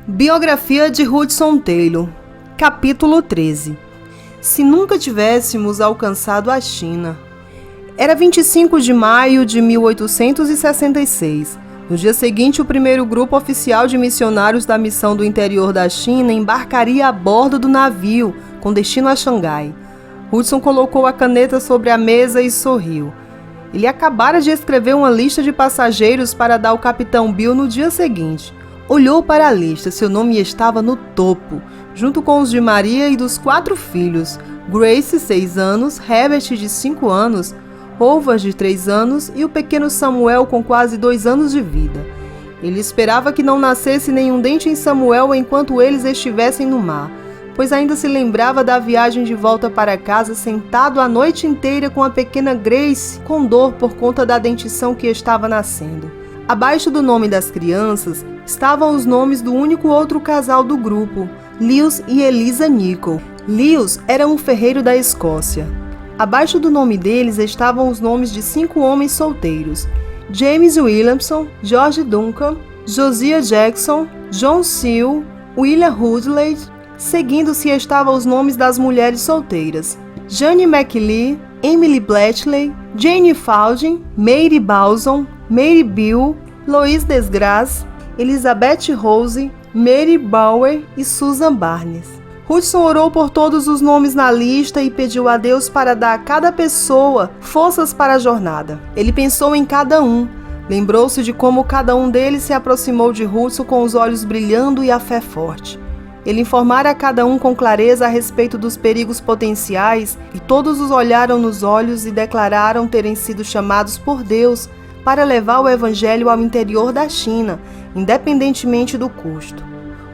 Biografia de Hudson Taylor, capítulo 13. Se nunca tivéssemos alcançado a China. Era 25 de maio de 1866. No dia seguinte, o primeiro grupo oficial de missionários da missão do interior da China embarcaria a bordo do navio, com destino a Xangai. Hudson colocou a caneta sobre a mesa e sorriu. Ele acabara de escrever uma lista de passageiros para dar ao capitão Bill no dia seguinte. Olhou para a lista, seu nome estava no topo, junto com os de Maria e dos 4 filhos, Grace, 6 anos, Herbert, de 5 anos, Howard, de 3 anos e o pequeno Samuel, com quase 2 anos de vida. Ele esperava que não nascesse nenhum dente em Samuel enquanto eles estivessem no mar, pois ainda se lembrava da viagem de volta para casa sentado a noite inteira com a pequena Grace, com dor por conta da dentição que estava nascendo. Abaixo do nome das crianças estavam os nomes do único outro casal do grupo, Lewis e Eliza Nicol. Lewis era um ferreiro da Escócia. Abaixo do nome deles estavam os nomes de 5 homens solteiros, James Williamson, George Duncan, Josiah Jackson, John Seal, William Hoodley. Seguindo-se estavam os nomes das mulheres solteiras, Jane McLean, Emily Bletchley, Jane Faulding, Mary Balson, Mary Bill, Louise Desgrace, Elizabeth Rose, Mary Bower e Susan Barnes. Hudson orou por todos os nomes na lista e pediu a Deus para dar a cada pessoa forças para a jornada. Ele pensou em cada um. Lembrou-se de como cada um deles se aproximou de Hudson com os olhos brilhando e a fé forte. Ele informara a cada um com clareza a respeito dos perigos potenciais e todos os olharam nos olhos e declararam terem sido chamados por Deus para levar o evangelho ao interior da China, independentemente do custo.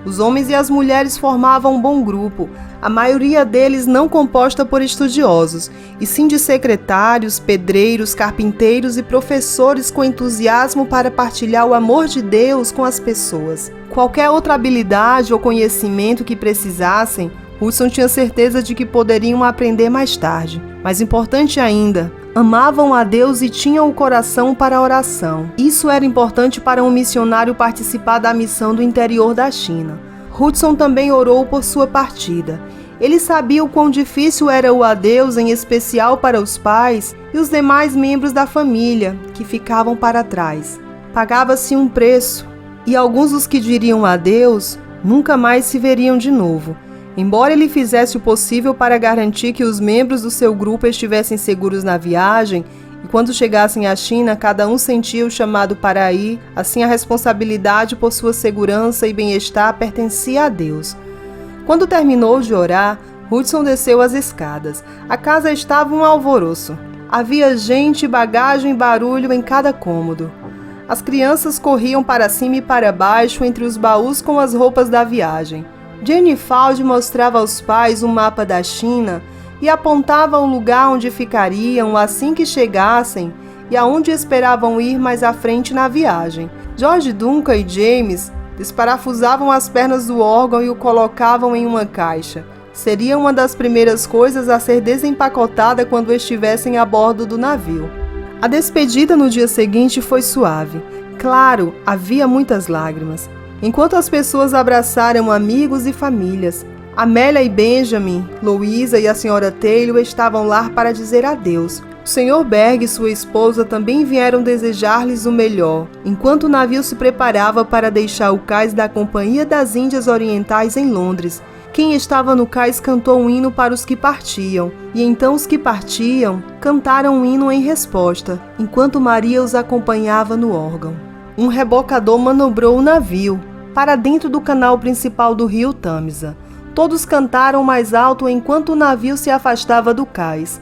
Os homens e as mulheres formavam um bom grupo, a maioria deles não composta por estudiosos, e sim de secretários, pedreiros, carpinteiros e professores com entusiasmo para partilhar o amor de Deus com as pessoas. Qualquer outra habilidade ou conhecimento que precisassem, Hudson tinha certeza de que poderiam aprender mais tarde. Mais importante ainda, amavam a Deus e tinham o coração para a oração. Isso era importante para um missionário participar da missão do interior da China. Hudson também orou por sua partida. Ele sabia o quão difícil era o adeus, em especial para os pais e os demais membros da família, que ficavam para trás. Pagava-se um preço, e alguns dos que diriam adeus nunca mais se veriam de novo. Embora ele fizesse o possível para garantir que os membros do seu grupo estivessem seguros na viagem, e quando chegassem à China, cada um sentia o chamado para ir, assim a responsabilidade por sua segurança e bem-estar pertencia a Deus. Quando terminou de orar, Hudson desceu as escadas. A casa estava um alvoroço. Havia gente, bagagem e barulho em cada cômodo. As crianças corriam para cima e para baixo entre os baús com as roupas da viagem. Jane Faulding mostrava aos pais um mapa da China e apontava o lugar onde ficariam assim que chegassem e aonde esperavam ir mais à frente na viagem. George Duncan e James desparafusavam as pernas do órgão e o colocavam em uma caixa. Seria uma das primeiras coisas a ser desempacotada quando estivessem a bordo do navio. A despedida no dia seguinte foi suave. Claro, havia muitas lágrimas. Enquanto as pessoas abraçaram amigos e famílias, Amélia e Benjamin, Louisa e a senhora Taylor estavam lá para dizer adeus. O Sr. Berg e sua esposa também vieram desejar-lhes o melhor, enquanto o navio se preparava para deixar o cais da Companhia das Índias Orientais em Londres. Quem estava no cais cantou um hino para os que partiam, e então os que partiam cantaram um hino em resposta, enquanto Maria os acompanhava no órgão. Um rebocador manobrou o navio para dentro do canal principal do rio Tâmisa. Todos cantaram mais alto enquanto o navio se afastava do cais.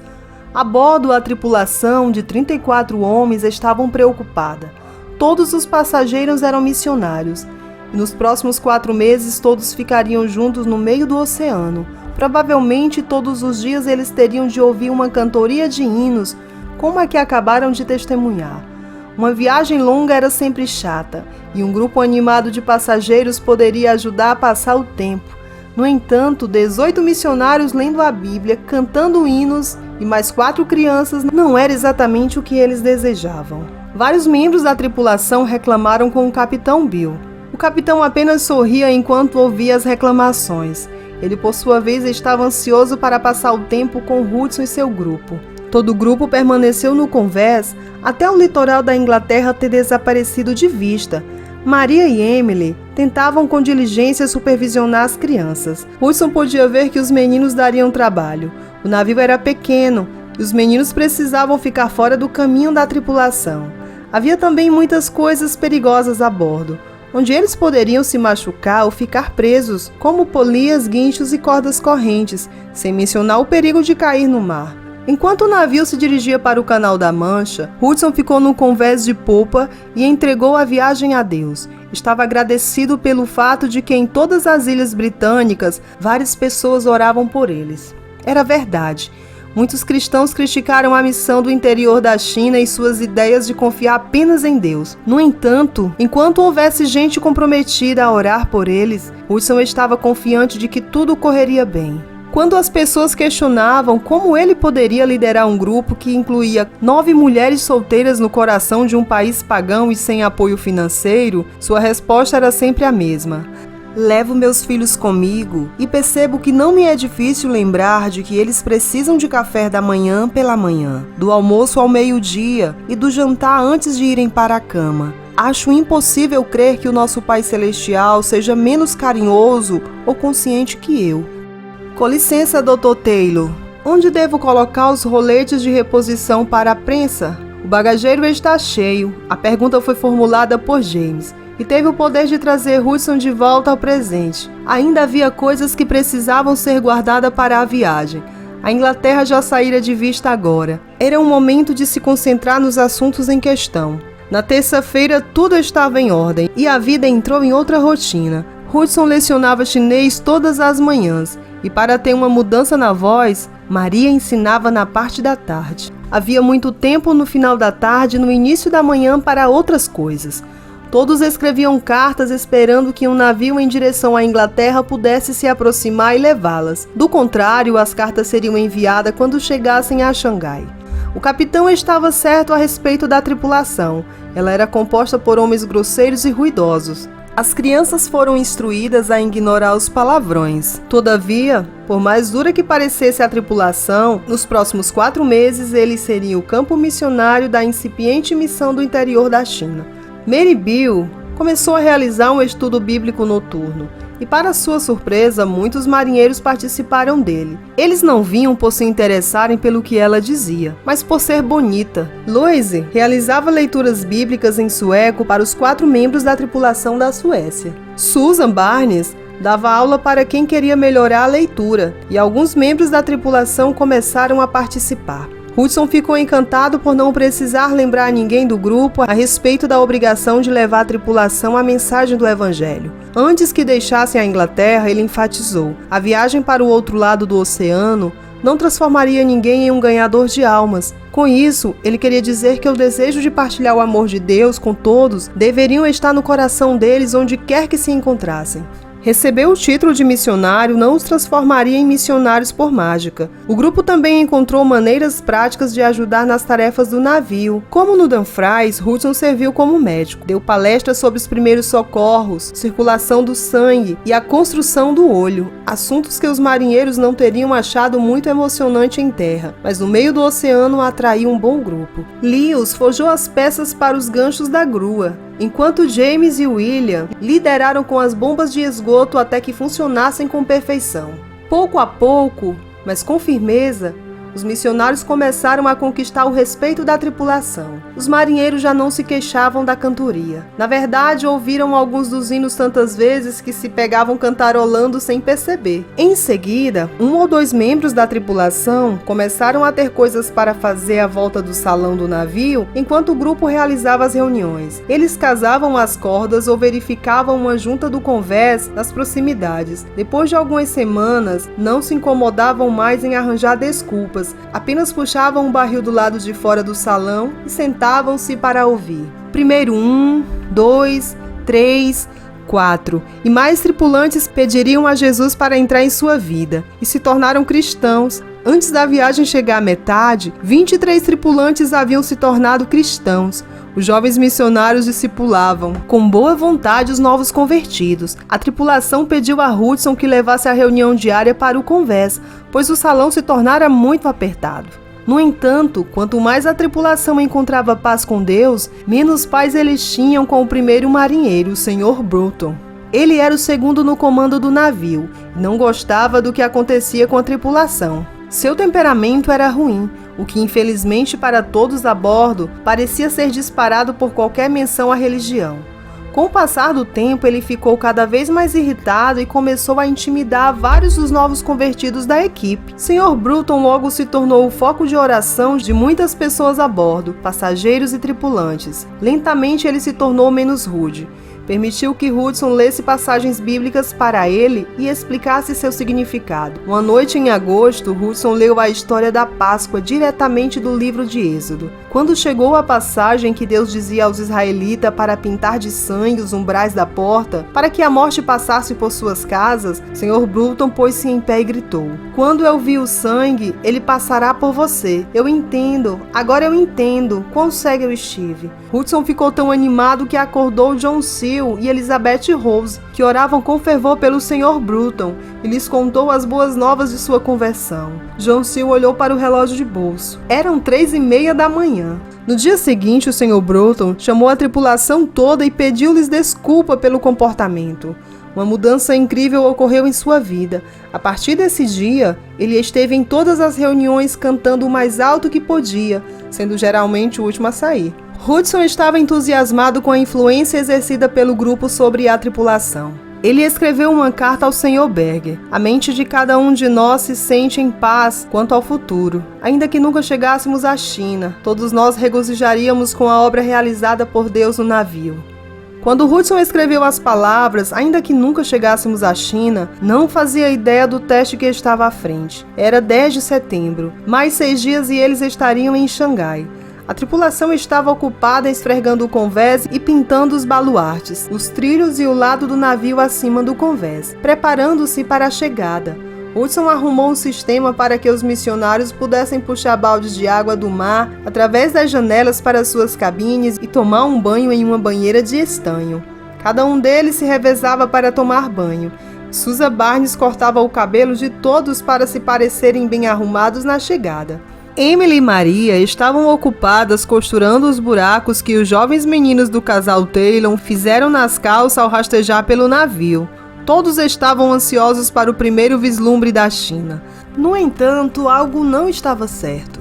A bordo, a tripulação de 34 homens estavam preocupada. Todos os passageiros eram missionários, e nos próximos 4 meses todos ficariam juntos no meio do oceano. Provavelmente todos os dias eles teriam de ouvir uma cantoria de hinos, como a que acabaram de testemunhar. Uma viagem longa era sempre chata, e um grupo animado de passageiros poderia ajudar a passar o tempo. No entanto, 18 missionários lendo a Bíblia, cantando hinos e mais 4 crianças não era exatamente o que eles desejavam. Vários membros da tripulação reclamaram com o capitão Bill. O capitão apenas sorria enquanto ouvia as reclamações. Ele, por sua vez, estava ansioso para passar o tempo com Hudson e seu grupo. Todo o grupo permaneceu no convés até o litoral da Inglaterra ter desaparecido de vista. Maria e Emily tentavam com diligência supervisionar as crianças. Hudson podia ver que os meninos dariam trabalho. O navio era pequeno e os meninos precisavam ficar fora do caminho da tripulação. Havia também muitas coisas perigosas a bordo, onde eles poderiam se machucar ou ficar presos, como polias, guinchos e cordas correntes, sem mencionar o perigo de cair no mar. Enquanto o navio se dirigia para o Canal da Mancha, Hudson ficou no convés de popa e entregou a viagem a Deus. Estava agradecido pelo fato de que em todas as ilhas britânicas várias pessoas oravam por eles. Era verdade. Muitos cristãos criticaram a missão do interior da China e suas ideias de confiar apenas em Deus. No entanto, enquanto houvesse gente comprometida a orar por eles, Hudson estava confiante de que tudo correria bem. Quando as pessoas questionavam como ele poderia liderar um grupo que incluía 9 mulheres solteiras no coração de um país pagão e sem apoio financeiro, sua resposta era sempre a mesma: levo meus filhos comigo e percebo que não me é difícil lembrar de que eles precisam de café da manhã pela manhã, do almoço ao meio-dia e do jantar antes de irem para a cama. Acho impossível crer que o nosso Pai Celestial seja menos carinhoso ou consciente que eu. Com licença, Dr. Taylor. Onde devo colocar os roletes de reposição para a prensa? O bagageiro está cheio. A pergunta foi formulada por James e teve o poder de trazer Hudson de volta ao presente. Ainda havia coisas que precisavam ser guardadas para a viagem. A Inglaterra já saíra de vista agora. Era um momento de se concentrar nos assuntos em questão. Na terça-feira, tudo estava em ordem e a vida entrou em outra rotina. Hudson lecionava chinês todas as manhãs e, para ter uma mudança na voz, Maria ensinava na parte da tarde. Havia muito tempo no final da tarde e no início da manhã para outras coisas. Todos escreviam cartas esperando que um navio em direção à Inglaterra pudesse se aproximar e levá-las. Do contrário, as cartas seriam enviadas quando chegassem a Xangai. O capitão estava certo a respeito da tripulação. Ela era composta por homens grosseiros e ruidosos. As crianças foram instruídas a ignorar os palavrões. Todavia, por mais dura que parecesse a tripulação, nos próximos 4 meses eles seriam o campo missionário da incipiente missão do interior da China. Mary Beale começou a realizar um estudo bíblico noturno e, para sua surpresa, muitos marinheiros participaram dele. Eles não vinham por se interessarem pelo que ela dizia, mas por ser bonita. Louise realizava leituras bíblicas em sueco para os 4 membros da tripulação da Suécia. Susan Barnes dava aula para quem queria melhorar a leitura, e alguns membros da tripulação começaram a participar. Hudson ficou encantado por não precisar lembrar ninguém do grupo a respeito da obrigação de levar a tripulação a mensagem do Evangelho. Antes que deixassem a Inglaterra, ele enfatizou: a viagem para o outro lado do oceano não transformaria ninguém em um ganhador de almas. Com isso, ele queria dizer que o desejo de partilhar o amor de Deus com todos deveriam estar no coração deles onde quer que se encontrassem. Receber o título de missionário não os transformaria em missionários por mágica. O grupo também encontrou maneiras práticas de ajudar nas tarefas do navio. Como no Dumfries, Hudson serviu como médico. Deu palestras sobre os primeiros socorros, circulação do sangue e a construção do olho. Assuntos que os marinheiros não teriam achado muito emocionante em terra, mas no meio do oceano atraiu um bom grupo. Lewis forjou as peças para os ganchos da grua, enquanto James e William lideraram com as bombas de esgoto até que funcionassem com perfeição. Pouco a pouco, mas com firmeza, os missionários começaram a conquistar o respeito da tripulação. Os marinheiros já não se queixavam da cantoria. Na verdade, ouviram alguns dos hinos tantas vezes que se pegavam cantarolando sem perceber. Em seguida, 1 ou 2 membros da tripulação começaram a ter coisas para fazer à volta do salão do navio enquanto o grupo realizava as reuniões. Eles casavam as cordas ou verificavam uma junta do convés nas proximidades. Depois de algumas semanas, não se incomodavam mais em arranjar desculpas. Apenas puxavam um barril do lado de fora do salão e sentavam-se para ouvir. Primeiro 1, 2, 3, 4. E mais tripulantes pediriam a Jesus para entrar em sua vida e se tornaram cristãos. Antes da viagem chegar à metade, 23 tripulantes haviam se tornado cristãos. Os jovens missionários discipulavam com boa vontade os novos convertidos. A tripulação pediu a Hudson que levasse a reunião diária para o convés, pois o salão se tornara muito apertado. No entanto, quanto mais a tripulação encontrava paz com Deus, menos paz eles tinham com o primeiro marinheiro, o Sr. Bruton. Ele era o segundo no comando do navio e não gostava do que acontecia com a tripulação. Seu temperamento era ruim, o que infelizmente para todos a bordo parecia ser disparado por qualquer menção à religião. Com o passar do tempo, ele ficou cada vez mais irritado e começou a intimidar vários dos novos convertidos da equipe. Sr. Bruton logo se tornou o foco de oração de muitas pessoas a bordo, passageiros e tripulantes. Lentamente ele se tornou menos rude. Permitiu que Hudson lesse passagens bíblicas para ele e explicasse seu significado. Uma noite em agosto, Hudson leu a história da Páscoa diretamente do livro de Êxodo. Quando chegou a passagem que Deus dizia aos israelitas para pintar de sangue os umbrais da porta, para que a morte passasse por suas casas, Sr. Bruton pôs-se em pé e gritou: "Quando eu vi o sangue, ele passará por você. Eu entendo, agora eu entendo quão cego eu estive." Hudson ficou tão animado que acordou John Seal e Elizabeth Rose, que oravam com fervor pelo Sr. Bruton, e lhes contou as boas novas de sua conversão. John Seal olhou para o relógio de bolso. Eram 3:30 da manhã. No dia seguinte, o Sr. Bruton chamou a tripulação toda e pediu-lhes desculpa pelo comportamento. Uma mudança incrível ocorreu em sua vida. A partir desse dia, ele esteve em todas as reuniões cantando o mais alto que podia, sendo geralmente o último a sair. Hudson estava entusiasmado com a influência exercida pelo grupo sobre a tripulação. Ele escreveu uma carta ao Sr. Berger. A mente de cada um de nós se sente em paz quanto ao futuro. Ainda que nunca chegássemos à China, todos nós regozijaríamos com a obra realizada por Deus no navio. Quando Hudson escreveu as palavras, ainda que nunca chegássemos à China, não fazia ideia do teste que estava à frente. Era 10 de setembro. Mais 6 dias e eles estariam em Xangai. A tripulação estava ocupada esfregando o convés e pintando os baluartes, os trilhos e o lado do navio acima do convés, preparando-se para a chegada. Hudson arrumou um sistema para que os missionários pudessem puxar baldes de água do mar através das janelas para suas cabines e tomar um banho em uma banheira de estanho. Cada um deles se revezava para tomar banho. Susan Barnes cortava o cabelo de todos para se parecerem bem arrumados na chegada. Emily e Maria estavam ocupadas costurando os buracos que os jovens meninos do casal Taylor fizeram nas calças ao rastejar pelo navio. Todos estavam ansiosos para o primeiro vislumbre da China. No entanto, algo não estava certo.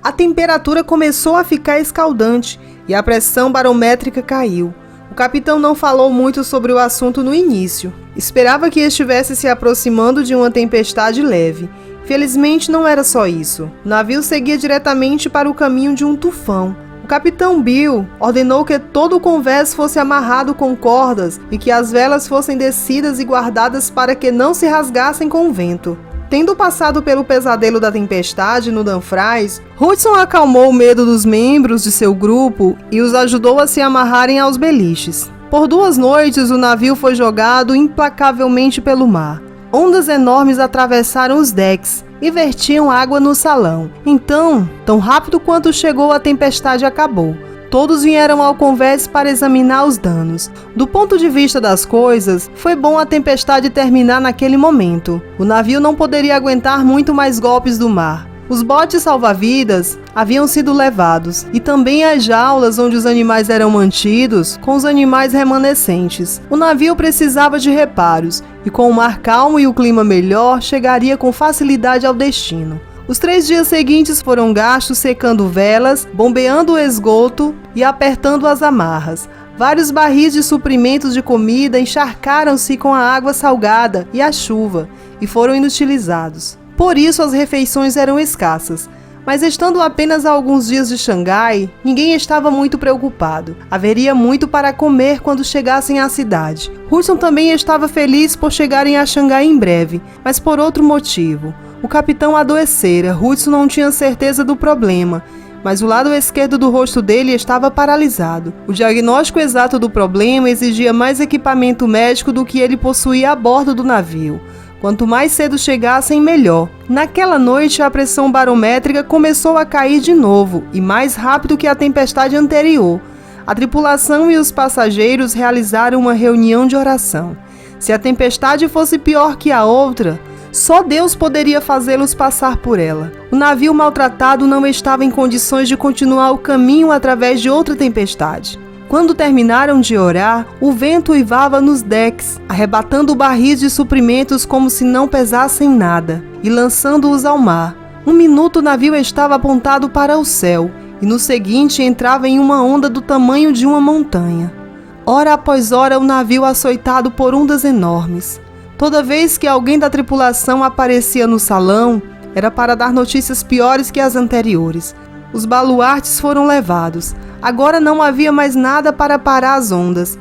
A temperatura começou a ficar escaldante e a pressão barométrica caiu. O capitão não falou muito sobre o assunto no início. Esperava que estivesse se aproximando de uma tempestade leve. Felizmente não era só isso. O navio seguia diretamente para o caminho de um tufão. O capitão Bill ordenou que todo o convés fosse amarrado com cordas e que as velas fossem descidas e guardadas para que não se rasgassem com o vento. Tendo passado pelo pesadelo da tempestade no Dumfries, Hudson acalmou o medo dos membros de seu grupo e os ajudou a se amarrarem aos beliches. Por 2 noites, o navio foi jogado implacavelmente pelo mar. Ondas enormes atravessaram os decks e vertiam água no salão. Então, tão rápido quanto chegou, a tempestade acabou. Todos vieram ao convés para examinar os danos. Do ponto de vista das coisas, foi bom a tempestade terminar naquele momento. O navio não poderia aguentar muito mais golpes do mar. Os botes salva-vidas haviam sido levados, e também as jaulas onde os animais eram mantidos, com os animais remanescentes. O navio precisava de reparos, e com o mar calmo e o clima melhor, chegaria com facilidade ao destino. Os 3 dias seguintes foram gastos secando velas, bombeando o esgoto e apertando as amarras. Vários barris de suprimentos de comida encharcaram-se com a água salgada e a chuva, e foram inutilizados. Por isso as refeições eram escassas, mas estando apenas a alguns dias de Xangai, ninguém estava muito preocupado. Haveria muito para comer quando chegassem à cidade. Hudson também estava feliz por chegarem a Xangai em breve, mas por outro motivo. O capitão adoecera. Hudson não tinha certeza do problema, mas o lado esquerdo do rosto dele estava paralisado. O diagnóstico exato do problema exigia mais equipamento médico do que ele possuía a bordo do navio. Quanto mais cedo chegassem, melhor. Naquela noite, a pressão barométrica começou a cair de novo, e mais rápido que a tempestade anterior. A tripulação e os passageiros realizaram uma reunião de oração. Se a tempestade fosse pior que a outra, só Deus poderia fazê-los passar por ela. O navio maltratado não estava em condições de continuar o caminho através de outra tempestade. Quando terminaram de orar, o vento uivava nos decks, arrebatando barris de suprimentos como se não pesassem nada, e lançando-os ao mar. Um minuto o navio estava apontado para o céu, e no seguinte entrava em uma onda do tamanho de uma montanha. Hora após hora o navio açoitado por ondas enormes. Toda vez que alguém da tripulação aparecia no salão, era para dar notícias piores que as anteriores. Os baluartes foram levados. Agora não havia mais nada para parar as ondas.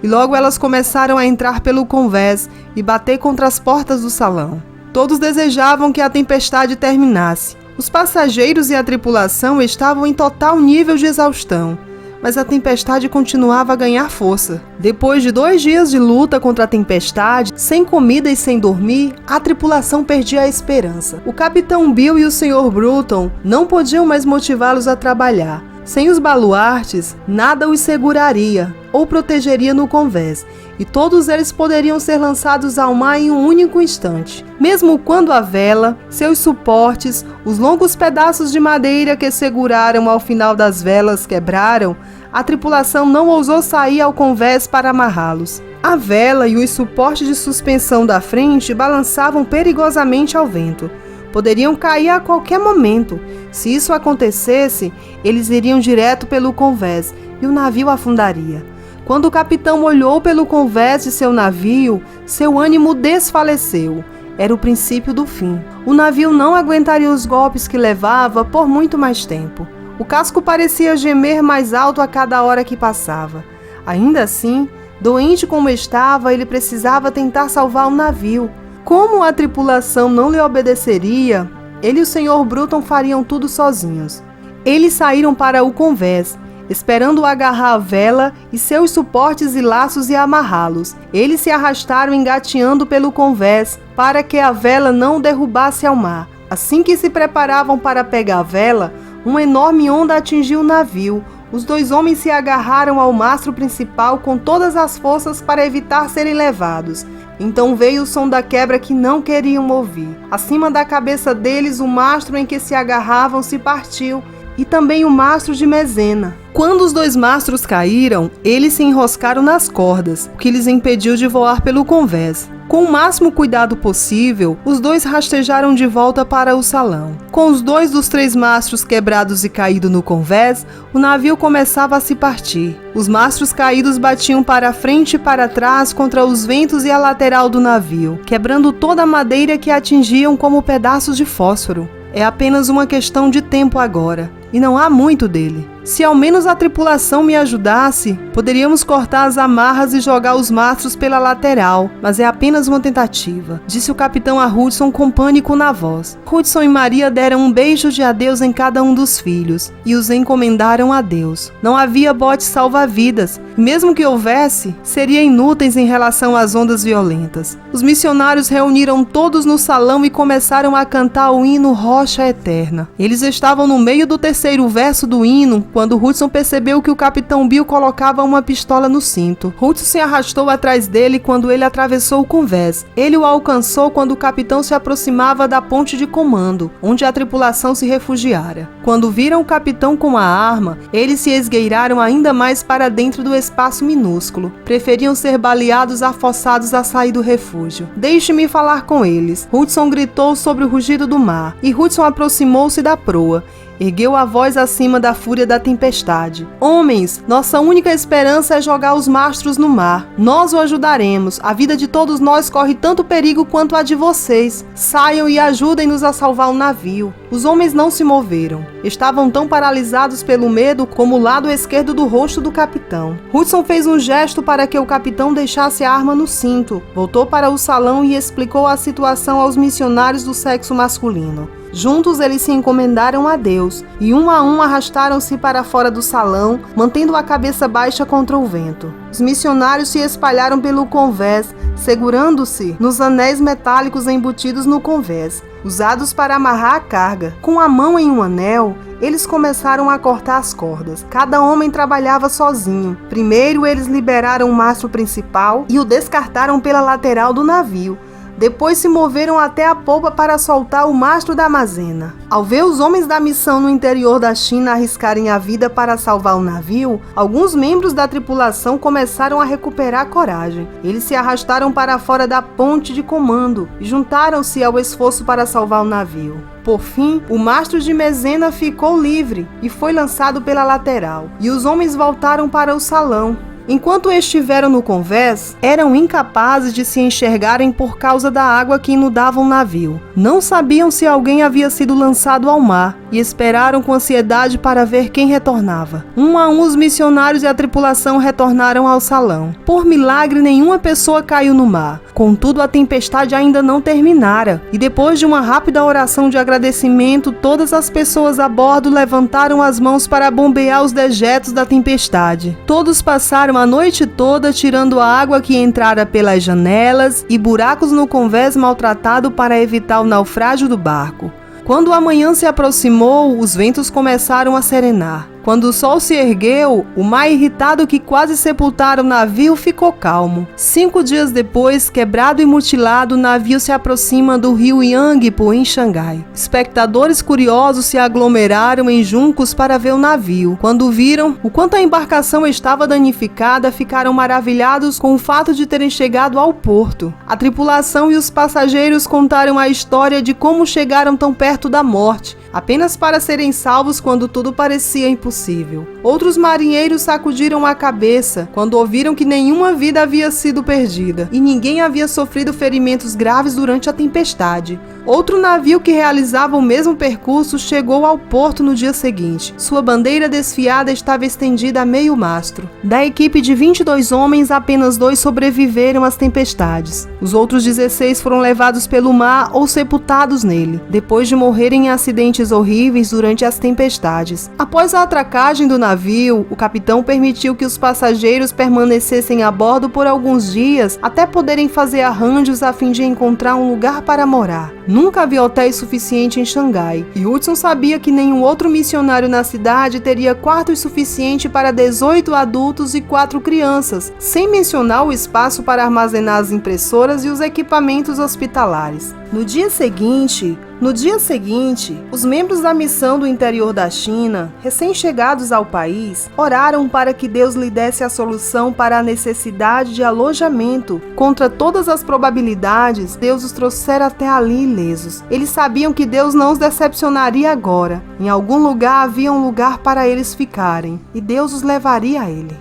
E logo elas começaram a entrar pelo convés e bater contra as portas do salão. Todos desejavam que a tempestade terminasse. Os passageiros e a tripulação estavam em total nível de exaustão. Mas a tempestade continuava a ganhar força. Depois de 2 dias de luta contra a tempestade, sem comida e sem dormir, a tripulação perdia a esperança. O capitão Bill e o Sr. Bruton não podiam mais motivá-los a trabalhar. Sem os baluartes, nada os seguraria ou protegeria no convés, e todos eles poderiam ser lançados ao mar em um único instante. Mesmo quando a vela, seus suportes, os longos pedaços de madeira que seguraram ao final das velas quebraram, a tripulação não ousou sair ao convés para amarrá-los. A vela e os suportes de suspensão da frente balançavam perigosamente ao vento. Poderiam cair a qualquer momento. Se isso acontecesse, eles iriam direto pelo convés e o navio afundaria. Quando o capitão olhou pelo convés de seu navio, seu ânimo desfaleceu. Era o princípio do fim. O navio não aguentaria os golpes que levava por muito mais tempo. O casco parecia gemer mais alto a cada hora que passava. Ainda assim, doente como estava, ele precisava tentar salvar o navio. Como a tripulação não lhe obedeceria, ele e o Sr. Bruton fariam tudo sozinhos. Eles saíram para o convés, esperando agarrar a vela e seus suportes e laços e amarrá-los. Eles se arrastaram engateando pelo convés para que a vela não o derrubasse ao mar. Assim que se preparavam para pegar a vela, uma enorme onda atingiu o navio. Os 2 homens se agarraram ao mastro principal com todas as forças para evitar serem levados. Então veio o som da quebra que não queriam ouvir. Acima da cabeça deles, o mastro em que se agarravam se partiu, e também o mastro de mezena. Quando os 2 mastros caíram, eles se enroscaram nas cordas, o que lhes impediu de voar pelo convés. Com o máximo cuidado possível, os 2 rastejaram de volta para o salão. Com os 2 dos 3 mastros quebrados e caídos no convés, o navio começava a se partir. Os mastros caídos batiam para frente e para trás contra os ventos e a lateral do navio, quebrando toda a madeira que atingiam como pedaços de fósforo. É apenas uma questão de tempo agora, e não há muito dele. Se ao menos a tripulação me ajudasse, poderíamos cortar as amarras e jogar os mastros pela lateral, mas é apenas uma tentativa, disse o capitão a Hudson com pânico na voz. Hudson e Maria deram um beijo de adeus em cada um dos filhos e os encomendaram a Deus. Não havia bote salva-vidas, e mesmo que houvesse, seria inúteis em relação às ondas violentas. Os missionários reuniram todos no salão e começaram a cantar o hino Rocha Eterna. Eles estavam no meio do 3º verso do hino, quando Hudson percebeu que o capitão Bill colocava uma pistola no cinto. Hudson se arrastou atrás dele quando ele atravessou o convés. Ele o alcançou quando o capitão se aproximava da ponte de comando, onde a tripulação se refugiara. Quando viram o capitão com a arma, eles se esgueiraram ainda mais para dentro do espaço minúsculo. Preferiam ser baleados a forçados a sair do refúgio. Deixe-me falar com eles. Hudson gritou sobre o rugido do mar, e Hudson aproximou-se da proa. Ergueu a voz acima da fúria da tempestade. Homens, nossa única esperança é jogar os mastros no mar. Nós o ajudaremos. A vida de todos nós corre tanto perigo quanto a de vocês. Saiam e ajudem-nos a salvar o navio. Os homens não se moveram. Estavam tão paralisados pelo medo como o lado esquerdo do rosto do capitão. Hudson fez um gesto para que o capitão deixasse a arma no cinto. Voltou para o salão e explicou a situação aos missionários do sexo masculino. Juntos eles se encomendaram a Deus e um a um arrastaram-se para fora do salão, mantendo a cabeça baixa contra o vento. Os missionários se espalharam pelo convés, segurando-se nos anéis metálicos embutidos no convés, usados para amarrar a carga. Com a mão em um anel, eles começaram a cortar as cordas. Cada homem trabalhava sozinho. Primeiro eles liberaram o mastro principal e o descartaram pela lateral do navio. Depois se moveram até a polpa para soltar o mastro da Amazena. Ao ver os homens da missão no interior da China arriscarem a vida para salvar o navio, alguns membros da tripulação começaram a recuperar a coragem. Eles se arrastaram para fora da ponte de comando e juntaram-se ao esforço para salvar o navio. Por fim, o mastro de Mezena ficou livre e foi lançado pela lateral, e os homens voltaram para o salão. Enquanto estiveram no convés, eram incapazes de se enxergarem por causa da água que inundava o navio. Não sabiam se alguém havia sido lançado ao mar e esperaram com ansiedade para ver quem retornava. Um a um os missionários e a tripulação retornaram ao salão. Por milagre, nenhuma pessoa caiu no mar. Contudo, a tempestade ainda não terminara, e depois de uma rápida oração de agradecimento, todas as pessoas a bordo levantaram as mãos para bombear os dejetos da tempestade. Todos passaram a noite toda tirando a água que entrara pelas janelas e buracos no convés maltratado para evitar o naufrágio do barco. Quando a manhã se aproximou, os ventos começaram a serenar. Quando o sol se ergueu, o mar irritado que quase sepultara o navio ficou calmo. 5 dias depois, quebrado e mutilado, o navio se aproxima do rio Yangpu, em Xangai. Espectadores curiosos se aglomeraram em juncos para ver o navio. Quando viram o quanto a embarcação estava danificada, ficaram maravilhados com o fato de terem chegado ao porto. A tripulação e os passageiros contaram a história de como chegaram tão perto da morte, apenas para serem salvos quando tudo parecia impossível. Outros marinheiros sacudiram a cabeça quando ouviram que nenhuma vida havia sido perdida e ninguém havia sofrido ferimentos graves durante a tempestade. Outro navio que realizava o mesmo percurso chegou ao porto no dia seguinte. Sua bandeira desfiada estava estendida a meio mastro. Da equipe de 22 homens, apenas 2 sobreviveram às tempestades. Os outros 16 foram levados pelo mar ou sepultados nele, depois de morrerem em acidentes horríveis durante as tempestades. Após a atracagem do navio, o capitão permitiu que os passageiros permanecessem a bordo por alguns dias até poderem fazer arranjos a fim de encontrar um lugar para morar. Nunca havia hotéis suficientes em Xangai, e Hudson sabia que nenhum outro missionário na cidade teria quartos suficiente para 18 adultos e 4 crianças, sem mencionar o espaço para armazenar as impressoras e os equipamentos hospitalares. No dia seguinte, os membros da missão do interior da China, recém-chegados ao país, oraram para que Deus lhe desse a solução para a necessidade de alojamento. Contra todas as probabilidades, Deus os trouxera até ali ilesos. Eles sabiam que Deus não os decepcionaria agora. Em algum lugar havia um lugar para eles ficarem, e Deus os levaria a ele.